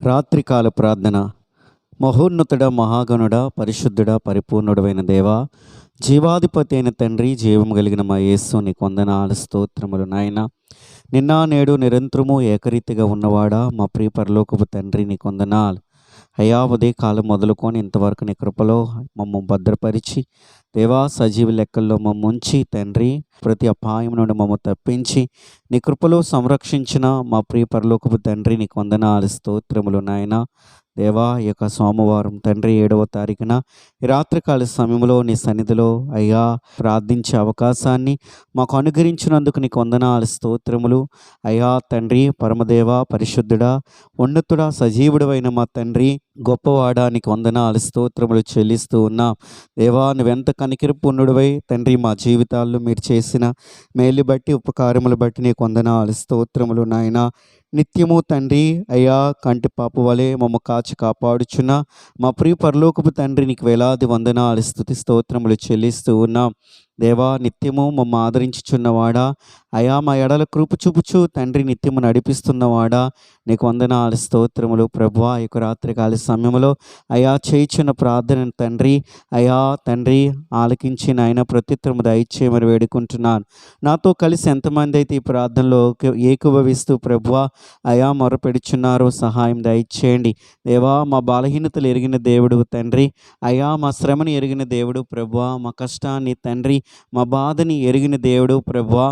రాత్రికాల ప్రార్థన. మహోన్నతుడ, మహాగణుడ, పరిశుద్ధుడ, పరిపూర్ణుడమైన దేవా, జీవాధిపతి అయిన తండ్రి, జీవం కలిగిన మా యేసు నీకు వందనాలు, స్తోత్రములు నాయన. నిన్న నేడు నిరంతరము ఏకరీతిగా ఉన్నవాడా, మా ప్రియ పరలోకపు తండ్రి నీకు వందనాలు అయ్యా. ఉదయ కాలం మొదలుకొని ఇంతవరకు నీ కృపలో మమ్మల్ని భద్రపరిచి దేవా, సజీవ లెక్కల్లో మమ్మ ఉంచి తండ్రి, ప్రతి అపాయం నుండి మమ్మల్ని తప్పించి నీ కృపలో సంరక్షించిన మా ప్రియ పరలోకపు తండ్రి నీకు వందనాలు, స్తోత్రములు నాయన. దేవా, ఈ యొక్క సోమవారం తండ్రి 7వ తారీఖున ఈ రాత్రికాల సమయంలో నీ సన్నిధిలో అయ్యా ప్రార్థించే అవకాశాన్ని మాకు అనుగ్రహించినందుకు నీకు వందనాలు, స్తోత్రములు అయ్యా. తండ్రి, పరమదేవ, పరిశుద్ధుడా, ఉన్నతుడా, సజీవుడైన మా తండ్రి, గొప్పవాడా, నీకు వందనాలు, స్తోత్రములు చెల్లిస్తూ ఉన్నాం. దేవా, నువ్వెంత కనికరపూర్ణుడివై తండ్రి, మా జీవితాల్లో మీరు చేసిన మేలు బట్టి, ఉపకారములు బట్టి నీకు వందనాలు, స్తోత్రములు నాయన. నిత్యము తండ్రి అయ్యా, కంటి పాపు వలె మమ్మ కాచి కాపాడుచున్న మా ప్రియ పరలోకపు తండ్రి నీకు వేలాది వందనాలు, స్తుతి స్తోత్రములు చెల్లిస్తూ ఉన్నాం. దేవా, నిత్యము మమ్మ ఆదరించుచున్నవాడా అయా, మా ఎడల కృప చూపుచు తండ్రి నిత్యము నడిపిస్తున్నవాడా నీకు వందనాలు, స్తోత్రములు ప్రభువా. ఈ యొక్క రాత్రికాల సమయంలో అయా చేయుచున్న ప్రార్థన తండ్రి అయా తండ్రి ఆలకించి నాయన ప్రత్యుత్తరము దయచేయమని వేడుకుంటున్నాను. నాతో కలిసి ఎంతమంది అయితే ఈ ప్రార్థనలో ఏకీభవిస్తూ ప్రభువా అయా మొరపెడుచున్నారో సహాయం దయచేయండి. దేవా, మా బలహీనతలు ఎరిగిన దేవుడు తండ్రి అయా, మా శ్రమని ఎరిగిన దేవుడు ప్రభువా, మా కష్టాన్ని తండ్రి మా బాధని ఎరిగిన దేవుడు ప్రభువా.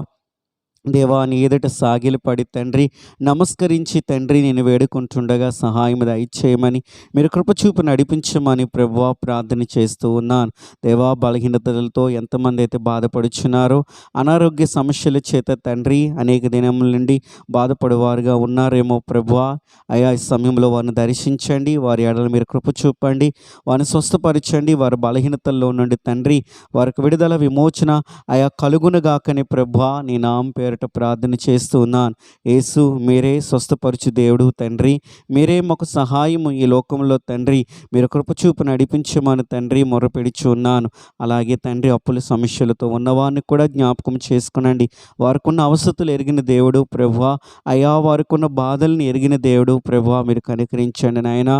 దేవా, నీ ఎదుట సాగిలపడి తండ్రి నమస్కరించి తండ్రి నేను వేడుకుంటుండగా సహాయం దయచేయమని, మీరు కృపచూపు నడిపించమని ప్రభువా ప్రార్థన చేస్తూ ఉన్నాను. దేవా, బలహీనతలతో ఎంతమంది అయితే బాధపడుచున్నారో, అనారోగ్య సమస్యల చేత తండ్రి అనేక దినముల నుండి బాధపడేవారుగా ఉన్నారేమో ప్రభువా అయా, ఈ సమయంలో వారిని దర్శించండి, వారి ఎడల మీరు కృప చూపండి, వారిని స్వస్థపరచండి. వారి బలహీనతల్లో నుండి తండ్రి వారికి విడుదల, విమోచన అయా కలుగునుగాకని ప్రభువా నీ నామం పేరిట ప్రార్థన చేస్తూ ఉన్నాను. యేసు, మీరే స్వస్థపరచు దేవుడు తండ్రి, మీరే మాకు సహాయము ఈ లోకంలో తండ్రి, మీరు కృపచూపు నడిపించమని తండ్రి మొరపెడుచు ఉన్నాను. అలాగే తండ్రి, అప్పుల సమస్యలతో ఉన్నవారిని కూడా జ్ఞాపకం చేసుకునండి. వారికి ఉన్న అవసరతలు ఎరిగిన దేవుడు ప్రభువా అయా, వారికి ఉన్న బాధల్ని ఎరిగిన దేవుడు ప్రభువా, మీరు కనికరించండి నాయన.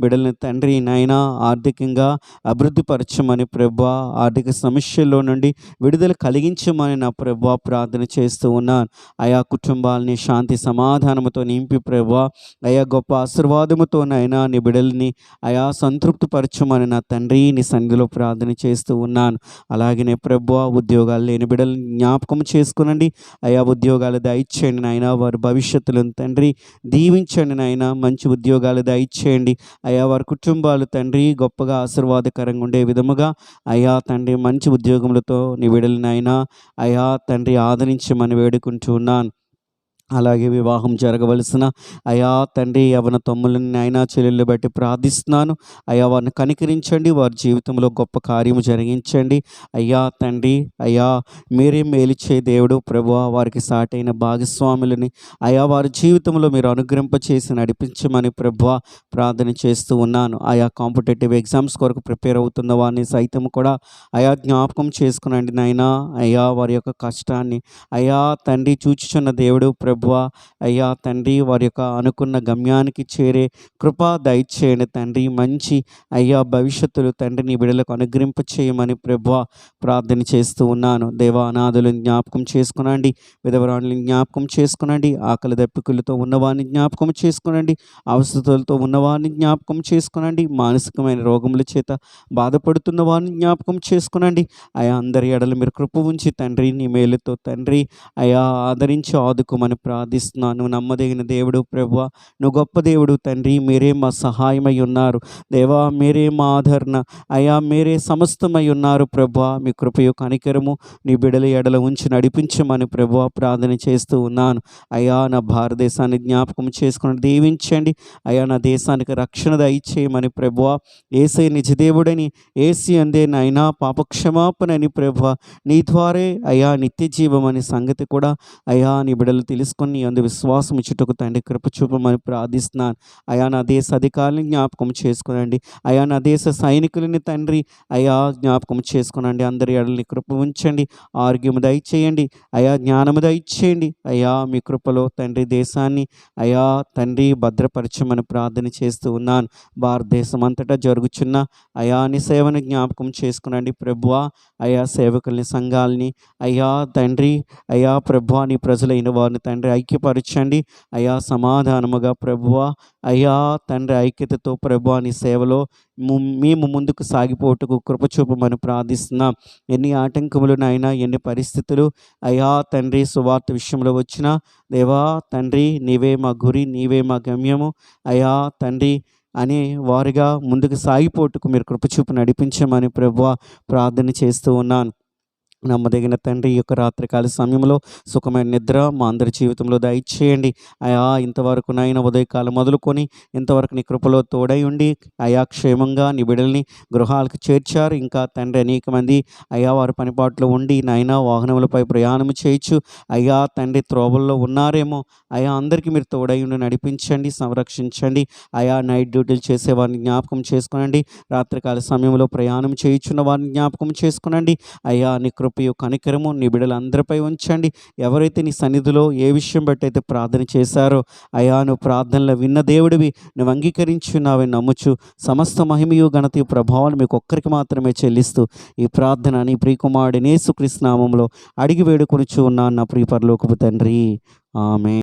బిడ్డలని తండ్రి నాయన ఆర్థికంగా అభివృద్ధి పరచమని ప్రభువా, ఆర్థిక సమస్యల్లో నుండి విడుదల కలిగించమని నా ప్రభువా ప్రార్థన చేస్తూ ఉన్నాను. ఆయా కుటుంబాలని శాంతి సమాధానముతో నింపి ప్రభువా అయా గొప్ప ఆశీర్వాదముతో నైనా నీ బిడ్డల్ని అయా సంతృప్తిపరచమని నా తండ్రి నీ సన్నిధిలో ప్రార్థన చేస్తూ ఉన్నాను. అలాగనే ప్రభువా, ఉద్యోగాలు లేని బిడ్డల్ని జ్ఞాపకం చేసుకునండి. అయా ఉద్యోగాలు దయచేయండి నాయన, వారి భవిష్యత్తులను తండ్రి దీవించండి నాయన, మంచి ఉద్యోగాలు దయచేయండి. అయా వారి కుటుంబాలు తండ్రి గొప్పగా ఆశీర్వాదకరంగా ఉండే విధముగా అయా తండ్రి మంచి ఉద్యోగములతో నీ బిడ్డలని అయినా అయా తండ్రి ఆదరించమని వేడుకుంటూ ఉన్నాను. అలాగే వివాహం జరగవలసిన అయా తండ్రి యవన తమ్ములని అయినా చెల్లెళ్ళు బట్టి ప్రార్థిస్తున్నాను. అయా వారిని కనికరించండి, వారి జీవితంలో గొప్ప కార్యము జరిగించండి. అయ్యా తండ్రి అయ్యా, మీరే మేలిచ్చే దేవుడు ప్రభువా, వారికి సాటైన భాగస్వాములని అయా వారి జీవితంలో మీరు అనుగ్రహింపచేసి నడిపించమని ప్రభువా ప్రార్థన చేస్తూ ఉన్నాను. ఆయా కాంపిటేటివ్ ఎగ్జామ్స్ కొరకు ప్రిపేర్ అవుతున్న వారిని సైతం కూడా అయా జ్ఞాపకం చేసుకునండి నాయనా. అయ్యా వారి యొక్క కష్టాన్ని అయా తండ్రి చూచుచున్న దేవుడు ప్రభువా అయ్యా తండ్రి, వారి యొక్క అనుకున్న గమ్యానికి చేరే కృపా దయచేయండి తండ్రి. మంచి అయ్యా భవిష్యత్తులు తండ్రి నీ బిడ్డలకు అనుగ్రహింప చేయమని ప్రభువా ప్రార్థన చేస్తూ ఉన్నాను. దేవా, అనాథులను జ్ఞాపకం చేసుకునండి, విధవరాణులను జ్ఞాపకం చేసుకునండి, ఆకలి దప్పికలతో ఉన్నవారిని జ్ఞాపకం చేసుకునండి, అవసరతలతో ఉన్నవారిని జ్ఞాపకం చేసుకునండి, మానసికమైన రోగముల చేత బాధపడుతున్న వారిని జ్ఞాపకం చేసుకునండి. అయా అందరి ఎడల మీరు కృప ఉంచి తండ్రి నీ మేలుతో తండ్రి అయా ఆదరించి ఆదుకోమని ప్రార్థిస్తున్నాను. నమ్మదగిన దేవుడు ప్రభువా, నువ్వు గొప్ప దేవుడు తండ్రి, మీరే మా సహాయమై ఉన్నారు. దేవా, మీరే మా ఆదరణ అయా, మీరే సమస్తమై ఉన్నారు ప్రభువా. మీ కృపయు కనికరము నీ బిడల ఎడల ఉంచి నడిపించమని ప్రభువా ప్రార్థన చేస్తూ ఉన్నాను. అయా నా భారతదేశాన్ని జ్ఞాపకం చేసుకుని దీవించండి. అయా నా దేశానికి రక్షణ దయచేయమని ప్రభువా, యేసే నిజదేవుడని, యేసు అందే నైనా పాపక్షమాపణని ప్రభువా, నీ ద్వారే అయా నిత్య జీవమని సంగతి కూడా అయా నీ బిడలు తెలుసుకుని చేసుకొని నీ యందు విశ్వాసం ఇచ్చుటకు తండ్రి కృప చూపమని ప్రార్థిస్తున్నాను. అయా నా దేశ అధికారులను జ్ఞాపకం చేసుకునండి. అయా నా దేశ సైనికులని తండ్రి అయా జ్ఞాపకం చేసుకునండి. అందరి ఎడలని కృప ఉంచండి. ఆరోగ్యము దయచేయండి. అయా జ్ఞానము దయచేయండి. అయా మీ కృపలో తండ్రి దేశాన్ని అయా తండ్రి భద్రపరచమని ప్రార్థన చేస్తూ ఉన్నాను. భారతదేశం అంతటా జరుగుచున్న అయా నీ సేవను జ్ఞాపకం చేసుకునండి ప్రభువా. అయా సేవకుల్ని సంఘాలని అయా తండ్రి అయా ప్రభువా నీ ప్రజలైన వారిని తండ్రి ఐక్యపరచండి. అయా సమాధానముగా ప్రభువా అయా తండ్రి ఐక్యతతో ప్రభువా నీ సేవలో మేము ముందుకు సాగిపోటుకు కృప చూపమని ప్రార్థిస్తున్నాం. ఎన్ని ఆటంకములనైనా ఎన్ని పరిస్థితులు అయా తండ్రి సువార్త విషయంలో వచ్చినా దేవా తండ్రి నీవే మా గురి, నీవే మా గమ్యము అయా తండ్రి అని వారిగా ముందుకు సాగిపోటుకు మీరు కృప చూపు నడిపించమని ప్రభువా ప్రార్థన చేస్తూ ఉన్నాను. నమ్మదగిన తండ్రి ఈ యొక్క రాత్రికాల సమయంలో సుఖమైన నిద్ర మా అందరి జీవితంలో దయచేయండి. అయా ఇంతవరకు నాయన ఉదయకాలం మొదలుకొని ఇంతవరకు నీ కృపలో తోడై ఉండి అయా క్షేమంగా నీ బిడ్డల్ని గృహాలకు చేర్చారు. ఇంకా తండ్రి అనేక మంది అయా వారి పనిపాట్లో ఉండి నాయన వాహనములపై ప్రయాణం చేయొచ్చు అయ్యా తండ్రి త్రోవల్లో ఉన్నారేమో అయా అందరికీ మీరు తోడై ఉండి నడిపించండి, సంరక్షించండి. అయా నైట్ డ్యూటీలు చేసే వారిని జ్ఞాపకం చేసుకునండి. రాత్రికాల సమయంలో ప్రయాణం చేయించున్న వారిని జ్ఞాపకం చేసుకునండి. అయ్యా నీ కృపయు కనికరము నీ బిడ్డలందరిపై ఉంచండి. ఎవరైతే నీ సన్నిధిలో ఏ విషయం బట్టి అయితే ప్రార్థన చేశారో అయా నువ్వు ప్రార్థనలో విన్న దేవుడివి, నువ్వు అంగీకరించున్నావని నమ్ముచు సమస్త మహిమయు ఘనతయు ప్రభావాలు మీకు ఒక్కరికి మాత్రమే చెల్లిస్తూ ఈ ప్రార్థన నీ ప్రియకుమారుడు యేసుక్రీస్తు నామములో అడిగి వేడుకొనుచు ఉన్నాను నా ప్రియ పరలోకపు తండ్రి. ఆమేన్.